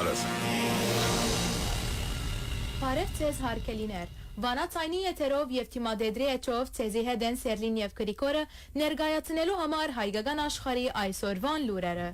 օրս։ Բարև ձեզ հարգելիներ։ Վանացայնի եթերով եւ թիմադեդրի էջով ցեզի հետ են Սերլին եւ Գրիգորը ներկայացնելու համար հայկական աշխարհի այսօրվան լուրերը։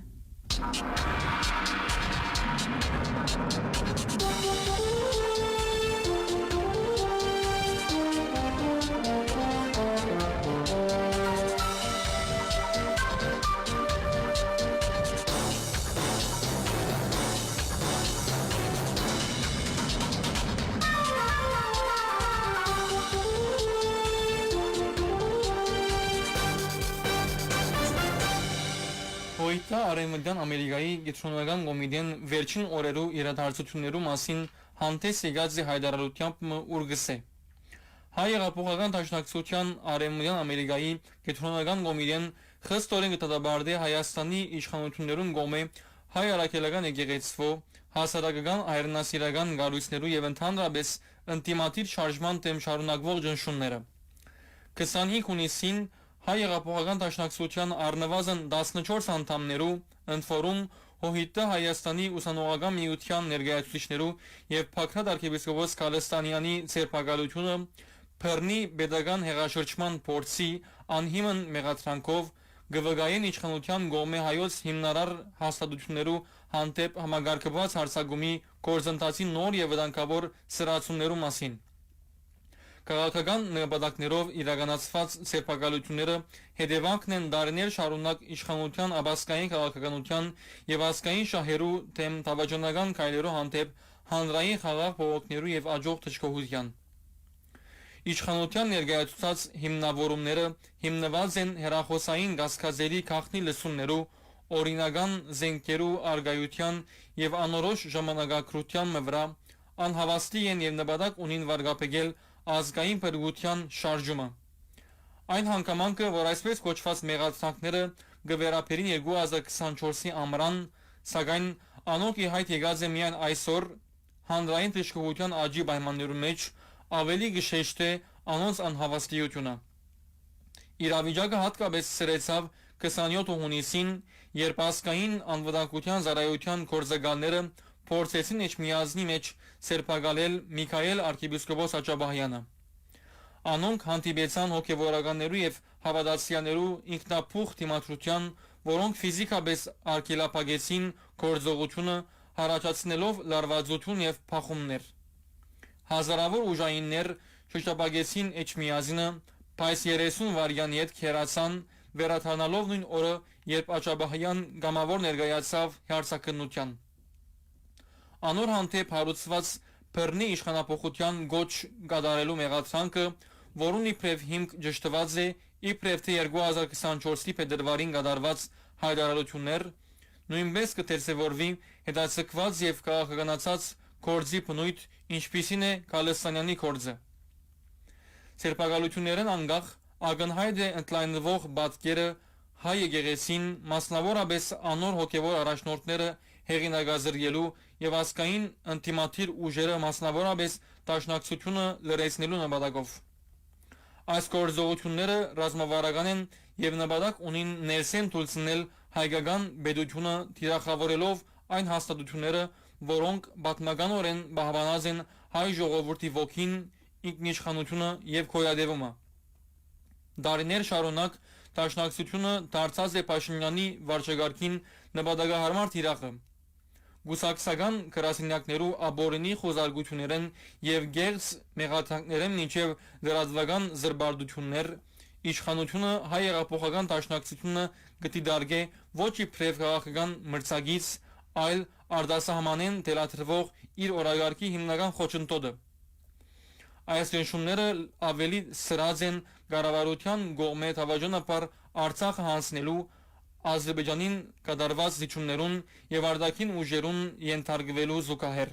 Հոյտա Արևմտյան Ամերիկայի գիտրոնական կոմիտեն վերջին օրերու իրադարձություններու մասին հանդես եկած հայտարարությամբ ուրգս է։ Հայ հեղափոխական դաշնակցության Արևմտյան Ամերիկայի գիտրոնական կոմիտեն խստորեն կդատաբարտի Հայաստանի իշխանություններուն կողմէ հայ առաքելական եկեղեցվո հասարակական այրենասիրական գառույցներու եւ ընդհանրապես ինտիմատիվ շարժման դեմ շարունակվող ճնշումները։ 25 հունիսին Հայ հեղափոխական դաշնակցության առնվազն 14 անդամներու ընդորում հոհիտը Հայաստանի ուսանողական միության ներկայացուցիչներու եւ Փակրատ arczepiskopos Կալստանյանի ցերպակալությունը Փեռնի pedagogan հեղաշրջման փորձի անհիմն մեղադրանքով գվգային իշխանության կողմէ հայոց հիմնարար հաստատություններու հանդեպ համագարկված հարձակումի գործընթացի նոր եւ վտանգավոր սրացումներու մասին։ Քաղաքական նպատակներով իրականացված ցերպակալությունները հետևանքն են դարիներ շարունակ իշխանության աբասկային քաղաքականության եւ ազգային շահերու դեմ դավաճանական քայլերու հանդեպ հանրային խաղաղ բողոքներու եւ աջող թշկողության։ Իշխանության ներկայացուցած հիմնավորումները հիմնված են հերախոսային գասկածերի քաղաքնի լսումներու, օրինական զենքերու արգայության եւ անորոշ ժամանակակրթության վրա, անհավաստի են եւ նպատակ ունին վարկապեկել ազգային բրգության շարժումը։ Այն հանգամանքը, որ այսպես կոչված մեղադրանքները գվերապերին 2024-ի ամռան, սակայն անոնք ի հայտ եկած է միայն այսօր հանրային թշկողության աճի պայմաններու մեջ ավելի գշեշտ է անոնց անհավաստիությունը։ Իրավիճակը հատկապես սրեցավ 27 հունիսին, երբ ազգային անվտանգության ծառայության գործակալները փորձեցին էջմիածնի մեջ սերպակալել Միքայել arczepiskopos Աճաբահյանը։ Անոնք հանդիպեցան հոգևորականներու եւ հավատացյալներու ինքնապուխ դիմադրության, որոնք ֆիզիկապես արգելափակեցին գործողությունը, հարաճացնելով լարվածություն եւ փախումներ։ Հազարավոր ուժայիններ շրջապակեցին էջմիածինը, բայց 30 վարյանի հետ քերացան, վերադառնալով նույն օրը, երբ Աճաբահյան գամավոր ներկայացավ հերցակնության։ Անոր հանդեպ հարուցված Փեռնի իշխանապողության գոչ կատարելու մեղադրանքը, որուն իբրև հիմք ճշտված է, իբրև թե 2024-ի փետրվարին կատարված հայտարարություններ, նույնպես կտեսևորվի հետաձգված եւ քաղաքականացած գործի բնույթ, ինչպիսին է Կալստանյանի գործը։ Սերպակալություններն անգախ ակնհայտ է ընդլայնվող պատկերը հայ եկեղեցին, մասնավորապես անոր հոգևոր առաջնորդները հեղինակազրկելու եւ ազգային ինտիմատիր ուժերը մասնավորապես դաշնակցությունը լրացնելու նպատակով։ Այս գործողությունները ռազմավարական են եւ նպատակ ունին ներսեն ցույցնել հայկական պետությունը թիրախավորելով այն հաստատությունները, որոնք պատմականորեն բահբանած են հայ ժողովրդի ոգին, ինքնիշխանությունը եւ քոյադևումը։ Դարիներ շարունակ դաշնակցությունը դարձած է Փաշինյանի վարչագահին նպատակահարմար թիրախը։ Գուսակցական գրասենյակներու աբորինի խոզարգություններն եւ գեղձ մեղադրանքներն մինչեւ լրատվական զրբարդություններ, իշխանությունը հայ հեղափոխական դաշնակցությունը գտիդարգե ոչ իբրև քաղաքական մրցակից, այլ արտասահմանեն դելատրվող իր օրագարկի հիմնական խոչընդոտը։ Այս ճնշումները ավելի սրած են կառավարության կողմէ դավաճանաբար Արցախը հանձնելու, Ադրբեջանին կատարված զիջումներուն եւ արտաքին ուժերուն ենթարկվելու զուգահեռ։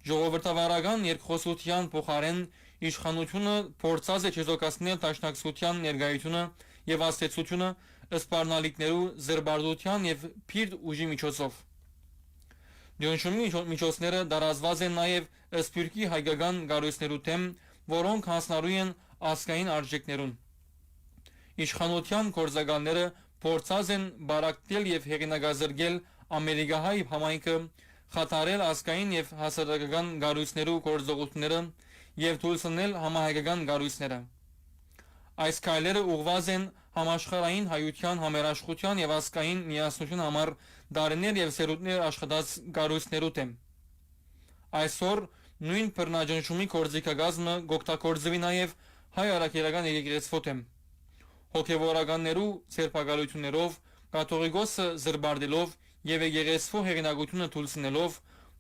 Ժողովրդավարական երկխոսության փոխարեն իշխանությունը փորձած է չեզոքացնել դաշնակցության ներկայությունը եւ ազդեցությունը սպառնալիքներու զրբարդության եւ փիրտ ուժի միջոցով։ Դյոնշումի միջոցները դարազված են նաեւ սփյուռքի հայկական գառույցներու դեմ, որոնք հանձնարարու են ազգային արժեքներուն։ Իշխանության գործակալները փորձած են բարակտել եւ հեղինակազրկել ամերիկահայ համայնքը, խաթարել ազգային եւ հասարակական գարույցներու գործողությունները եւ թույլատնել համահայկական գարույցները։ Այս քայլերը ուղղված են համաշխարհային հայության համերաշխության եւ ազգային միասնության համար դարիներ եւ սերունդներ աշխատած գարույցներու դեմ։ Այսօր նույն բռնաճնշումի կորձիկագազմը գոկտակորձվի նաեւ հայ արաքելական եկեղեցու դեմ։ Հոգեվորականներու ցերպակալություններով, կաթողիկոսը զրբարդելով եւ եկեղեցու հեղինակությունը թույլատնելով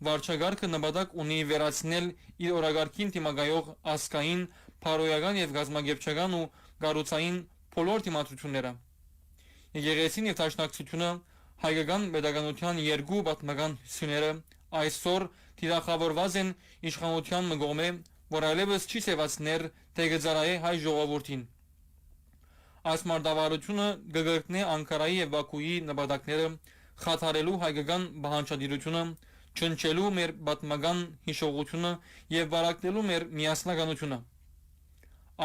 վարչագարքը նպատակ ունի վերացնել իր օրագարկին դիմակայող ազգային, փարոյական եւ գազագերբչական ու գառուցային բոլոր դիմադրությունները։ Եկեղեցին եւ դաշնակցությունը հայկական pedagogian երկու պատմական հյուսիները այսօր թիրախավորված են իշխանության մգոմե, որ այլևս չի սևացներ թե գծարայե հայ ժողովրդին։ Այս մարտավարությունը գգրտնե Անկարայի եւ Բաքուի նպատակները խաթարելու հայկական բանջարդիրությունը, չնչելու մեր պատմական հիշողությունը եւ բարակնելու մեր միասնականությունը։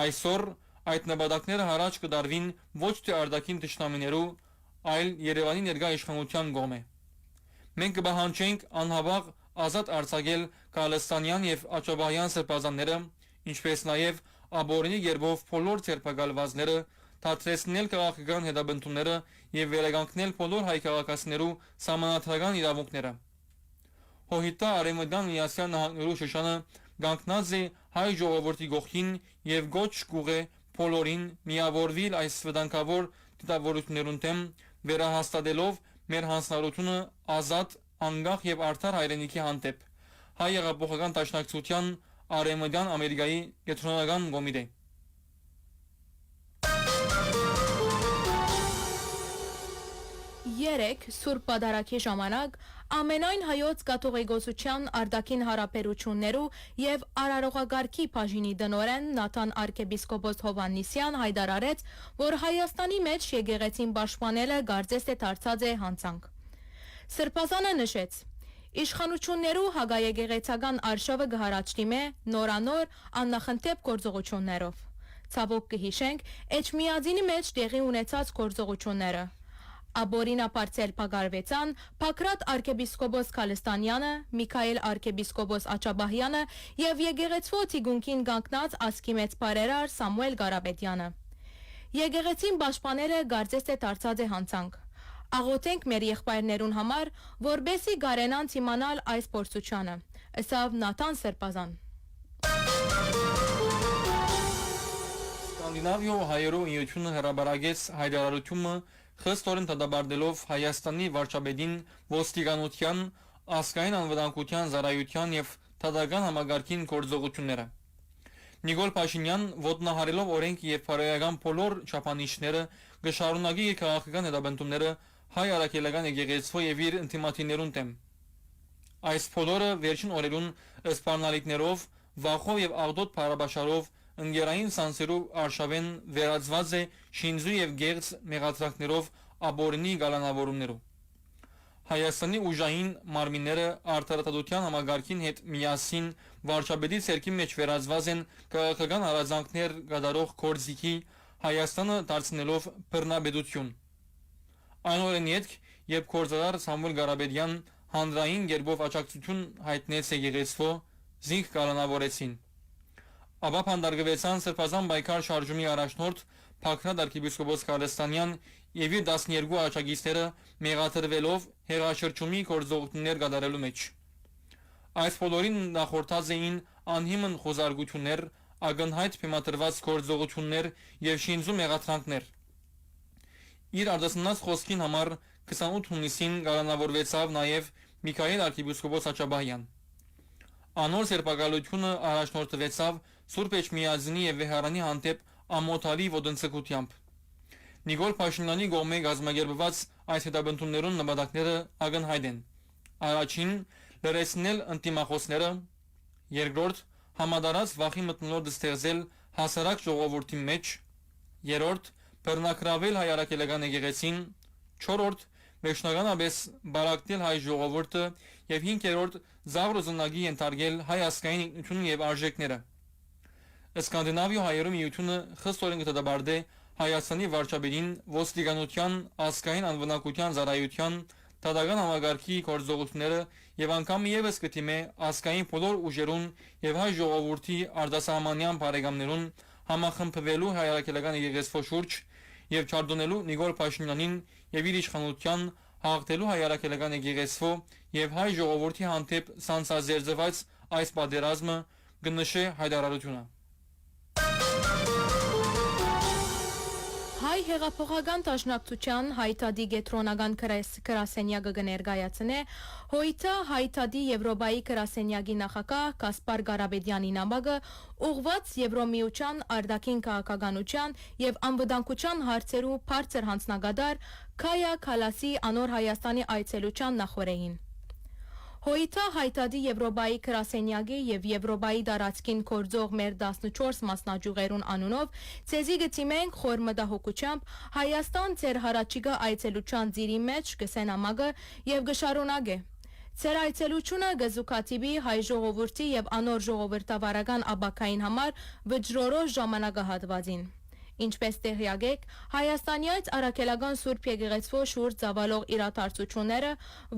Այսօր այդ նպատակները հարաճ կդարվին ոչ թե արտաքին դաշնամիներու, այլ Երևանի ներկա իշխանության կողմէ։ Մենք կպահանջենք անհավաղ ազատ արձակել Կալստանյան եւ Աճաբահյան սրբազանները, ինչպես նաեւ աբորինի երբով բոլոր ցերպակալվածները, թատրեցնել քաղաքական հետաբնությունները եւ վերականգնել բոլոր հայ քաղաքացիներու սահմանադրական իրավունքները։ Հոհիտա արեմդան Միասյան Նահանգներու շրջանը կանգնած է հայ ժողովրդի գողքին եւ գոչ կուղե բոլորին միավորվել այս վտանգավոր դիտավորություններուն դեմ վերահաստատելով մեր հանձնարարությունը ազատ, անկախ եւ արդար հայրենիքի հանդեպ հայ հեղափոխական դաշնակցության արեմդյան Ամերիկայի կենտրոնական կոմիտե։ Երեք Սուրբ Պատարագի ժամանակ ամենայն հայոց կաթողիկոսության արտաքին հարաբերություններու եւ արարողագարքի բաժինի դնորեն Նաթան arczepiskopos Հովաննիսյան հայտարարեց, որ Հայաստանի մեջ եկեղեցին պաշտպանելը կարծես թե դարձած է հանցանք։ Սրբազանը նշեց. Իշխանություններու հագաեկեղեցական արշավը կհարաճտիմե նորանոր աննախընթեպ գործողություններով։ Ցավոք կհիշենք, Էջմիածինի մեջ տեղի ունեցած գործողությունները։ Աբորինա Պարցել Փագարվեցան, Փակրատ arczepiskopos Կալստանյանը, Միքայել arczepiskopos Աճաբահյանը եւ եկեղեցու ցիգունքին կանգնած ասկի մեծ բարերար Սամուել Գարապետյանը։ Եկեղեցին պաշտպանելը կարծես թե դարձած է հանցանք։ Աղոթենք մեր եղբայրներուն համար, որբեսի գարենան իմանալ այս փորձությանը։ Ըսավ Նաթան Սրբազան։ Սկանդինավիո հայերու ինյությունը հրաբարագեց հայտարարությունը խստորեն դադարելով Հայաստանի վարչապետին ոստիկանության, ազգային անվտանգության ծառայության եւ դատական համագարքին գործողությունները։ Նիկոլ Փաշինյան ոտնահարելով օրենք եւ բարոյական բոլոր չափանիշները կշարունակի քաղաքական հետապնդումները հայ արաքելական եկեղեցու եւ իր ինտիմատիներուն դեմ։ Այս բոլորը վերջին օրերուն սպառնալիքներով, վախով եւ աղդոտ բարաբաշարով ընկերային սանսերով արշավեն վերածված է շինզու եւ գեղձ մեղադրակներով աբորինի գալանավորումներով։ Հայաստանի ուժային մարմինները արտարատության համագարքին հետ միասին վարչապետի ցերկի մեջ վերածված են քաղաքական հարազանքներ կատարող կորզիկի Հայաստանը դարձնելով բռնապետություն։ Այն օրեն յետք, երբ գործարար Սամուել Գարապետյան հանրային երբով աջակցություն հայտնեց եկեղեցու, զինք կալանավորեցին։ Ապա փանդարգվեցան սրբազան պայքար շարժումի առաջնորդ Փակրատ arczepiskopos Կալստանյան եւ իր 12 աջակիցները մեղադրվելով հեղաշրջումի գործողություններ կատարելու մեջ։ Այս բոլորին նախորդած էին անհիմն խոզարգություններ, ակնհայտ բեմադրված գործողություններ եւ շինզու մեղադրանքներ։ Իր արդասնած խոսքին համար 28 հունիսին կալանավորվեցավ նաեւ Միքայել arczepiskopos Աճաբահյան։ Անոր սերբակալությունը առաջնորդվեցավ Սուրբ Էջմիածինի եւ Վեհարանի հանդեպ ամոթալի ոտնձգությամբ։ Նիկոլ Փաշինյանի կողմէ գազմագերբված այս հետապնդումներուն նպատակները ակնհայտ են։ Առաջին՝ լրացնել ընտիմախոսները, երկրորդ՝ համադարած վախի մթնոլորտ ստեղծել հասարակ ժողովրդի մեջ, երրորդ՝ բռնակրավել հայ արաքելական եկեղեցին, չորրորդ՝ վերջնականապես բարակնել հայ ժողովուրդը եւ հինգերորդ՝ զավրոզնագի ենթարկել հայ ազգային ինքնությունը եւ արժեքները։ Սկանդինավիո հայերու միությունը խստորեն կդադարդե Հայաստանի վարչապետին ոստիկանության, ազգային անվտանգության ծառայության, դատական համագարքի գործողությունները եւ անգամ եւս կթիմե ասկային բոլոր ուժերուն եւ հայ ժողովրդի արտասահմանյան բարեկամներուն համախմբվելու հայրաքելական եկեղեցու շուրջ եւ չարդոնելու Նիկոլ Փաշինյանին եւ իր իշխանության հաղթելու հայրաքելական եկեղեցու եւ հայ ժողովրդի հանդեպ սանսազերծված այս պատերազմը կնշե հայտարարությունը Հայ հեղափոխական դաշնակցության հայտարարի գետրոնական գրասենյակը կներկայացնե հոյթա հայտարարի Եվրոպայի գրասենյակի նախագահ Կասպար Ղարաբեդյանի նամակը ուղղված Եվրոմիության արտաքին քաղաքականության եւ անվտանգության հարցերու բարձր հանձնագետար Քայա Քալասի անոր Հայաստանի այցելության նախորդին Հոյթա հայտարարի Եվրոպայի գրասենյակի եւ Եվրոպայի դարածքին կորձող մեր 14 մասնաճյուղերուն անունով ցեզի գտիմենք խոր մտահոգությամբ Հայաստան ծեր հարաճիգա այցելության ծիրի մեջ կսենամագը եւ գշարունակե Ծեր այցելությունը գզուկատիբի հայ ժողովրդի եւ անոր ժողովրդավարական աբակային համար վճռորոշ ժամանակահատվածին Ինչպես տեղյակ եք, Հայաստանյաց Արաքելական Սուրբ Եկեղեցու շուրջ ծավալող իրադարձությունները,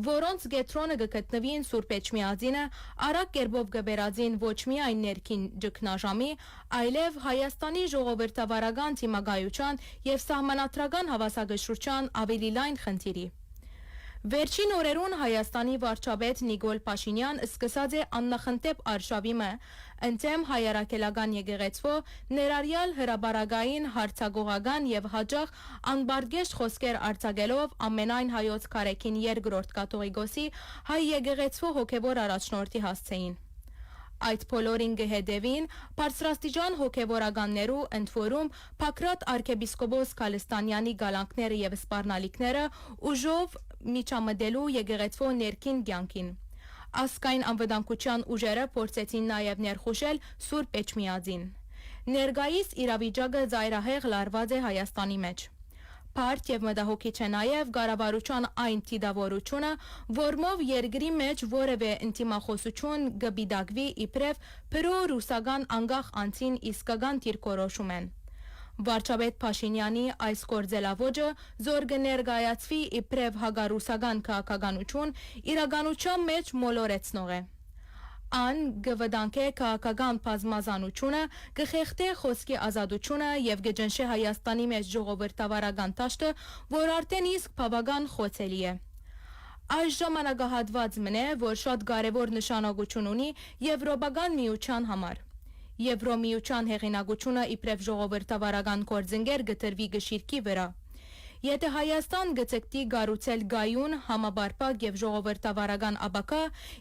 որոնց գետրոնը կգտնվին Սուրբ Էջմիածինը, արագ կերպով կբերածին ոչ միայն ներքին ճգնաժամի, այլև Հայաստանի ժողովրդավարական թիմագայության եւ սահմանադրական հավասարակշռության ավելի լայն խնդիրի։ Վերջին օրերուն Հայաստանի վարչապետ Նիկոլ Փաշինյան սկսած է աննախընտեպ արշավիմը ընդեմ հայրաքելական եկեղեցու ներառյալ հրաբարագային հարցագողական եւ հաջող անբարգեշտ խոսքեր արձակելով ամենայն հայոց կարեկին երկրորդ կաթողիկոսի հայ եկեղեցու հոգեվոր առաջնորդի հասցեին Այդ բոլորին կհետևին բարձրաստիճան հոգևորականներու ընդորում Փակրատ arczepiskopos Քալստանյանի գալանքները եւ սպառնալիքները ուժով միջամտելու եկեղեցու ներքին կյանքին։ Ասկային անվտանգության ուժերը փորձեցին նաեւ ներխուժել Սուրբ Էջմիածին։ Ներկայիս իրավիճակը ծայրահեղ լարված է Հայաստանի մեջ։ Բարդ եւ մտահոգիչ է նաեւ կառավարության այն դիդավորությունը, որմով երկրի մեջ որևէ ինտիմախոսություն կբիդակվի իբրև պրո-ռուսական անկախ անձին իսկական դիրքորոշում են։ Վարչապետ Փաշինյանի այս գործելավոճը զոր կներկայացվի իբրև հագարուսական քաղաքականություն իրականության մեջ մոլորեցնող է։ Ան գվդանքե քաղաքական բազմազանությունը, գխեղտե խոսքի ազատությունը եւ գջնշե Հայաստանի մեջ ժողովրդավարական տաշտը, որ արդեն իսկ բավական խոցելի է։ Այս ժամանակահատված մնե, որ շատ կարևոր նշանակություն ունի Եվրոպական միության համար։ Եվրոմիության հեղինակությունը իբրև ժողովրդավարական գործընկեր գտրվի գշիրքի վրա։ Եթե Հայաստան գծկտի գառուցել գայուն, համաբարփակ եւ ժողովրդավարական աբակա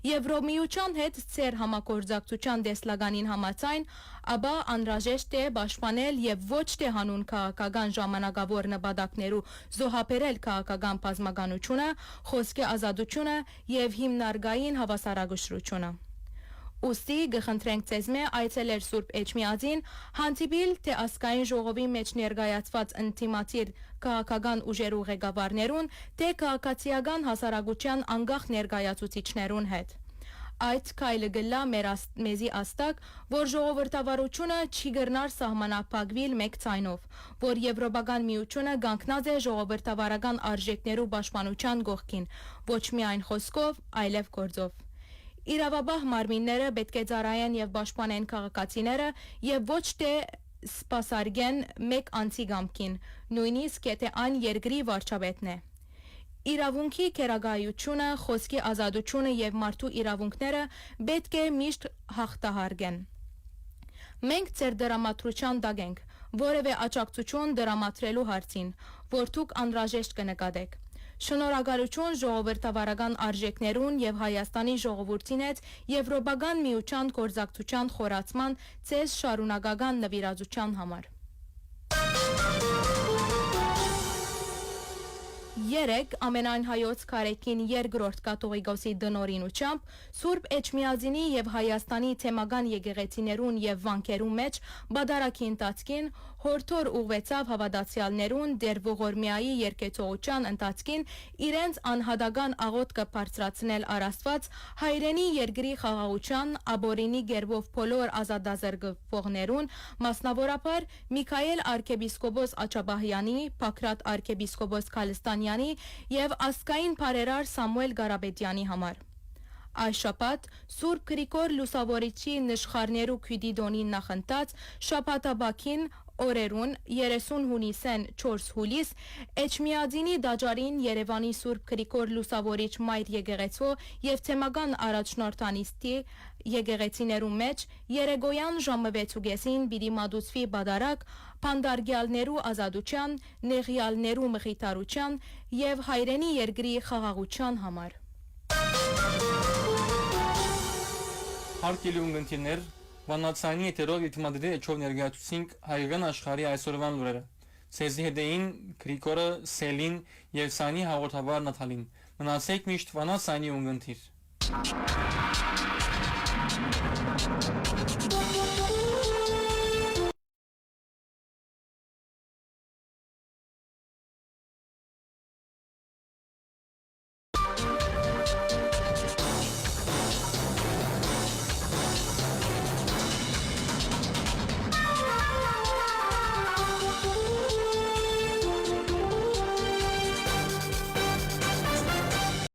Եվրոմիության հետ ծեր համագործակցության դեսլագանին համաձայն, ապա անհրաժեշտ է պաշտպանել եւ ոչ թե հանուն քաղաքական ժամանակավոր նպատակներու զոհաբերել քաղաքական բազմականությունը, խոսքի ազատությունը եւ հիմնարկային հավասարակշռությունը։ Ուստի գխնդրենք ցեզմե այցելեր Սուրբ Էջմիածին հանդիպիլ թե ասկային ժողովի մեջ ներկայացված ինտիմատիր քաղաքական ուժերու ղեկավարներուն թե քաղաքացիական հասարակության անկախ ներկայացուցիչներուն հետ Այդ քայլը գլա մեզի աստակ, որ ժողովրդավարությունը չի գրնար սահմանափակվիլ մեկ ցայնով, որ Եվրոպական միությունը գանքնած է ժողովրդավարական արժեքներու պաշտպանության կողքին, ոչ միայն խոսքով, այլև գործով։ Իրավաբահ մարմինները պետք է ծառայեն եւ պաշտպանեն քաղաքացիները եւ ոչ թե սպասարկեն մեկ անձի գամքին, նույնիսկ եթե այն երկրի վարչապետն է։ Իրավունքի քերագայությունը, խոսքի ազատությունը եւ մարդու իրավունքները պետք է միշտ հաղթահարեն։ Մենք ծեր դրամատրության տակ ենք, որևէ աջակցություն դրամատրելու հարցին, որ դուք անհրաժեշտ կնկատեք։ Շնորհակալություն ժողովրդավարական արժեքներուն եւ Հայաստանի ժողովրդին հետ Եվրոպական միության գործակցության խորացման ցեզ շարունակական նվիրածության համար։ Երեք ամենայն հայոց կարեկին երկրորդ կաթողիկոսի դնորինությամբ Սուրբ Էջմիածինի եւ Հայաստանի թեմական եկեղեցիներուն եւ վանքերուն մեջ բադարակի ընթացքին հորթոր ուղվեցավ հավատացյալներուն դեր ողորմիայի երկեցողության ընթացքին իրենց անհատական աղոթքը բարձրացնել առաստված հայրենի երկրի խաղաղության աբորինի գերբով բոլոր ազատազրկվողներուն մասնավորապես Միքայել arczepiskopos Աչաբահյանի, Փակրատ arczepiskopos Քալստանյանի եւ ասկային բարերար Սամուել Ղարաբեդյանի համար։ Այս շաբաթ Սուրբ Գրիգոր Լուսավորիչի նշխարներու քյդիդոնին նախընթաց շաբաթաբաքին օրերուն 30 հունիսեն 4 հուլիս Էջմիածինի դաջարին Երևանի Սուրբ Գրիգոր Լուսավորիչ մայր եկեղեցու եւ թեմական առաջնորդանիստի եկեղեցիներու մեջ Երեգոյան ժամը 6:30-ին պիտի մատուցվի բադարակ փանդարգյալներու ազատության, նեղյալներու մխիթարության եւ հայրենի երկրի խաղաղության համար։ Հարկելի ունգընտիրներ, վանացանի եթերով իտմադրի էչով ներգայացուցինք հայգան աշխարի այսօրվան լուրերը։ Սեզի հետեին Գրիգորը, Սելին և Սանի հաղորդավար Նաթալին։ Մնացեք միշտ վանացանի ունգընտիր։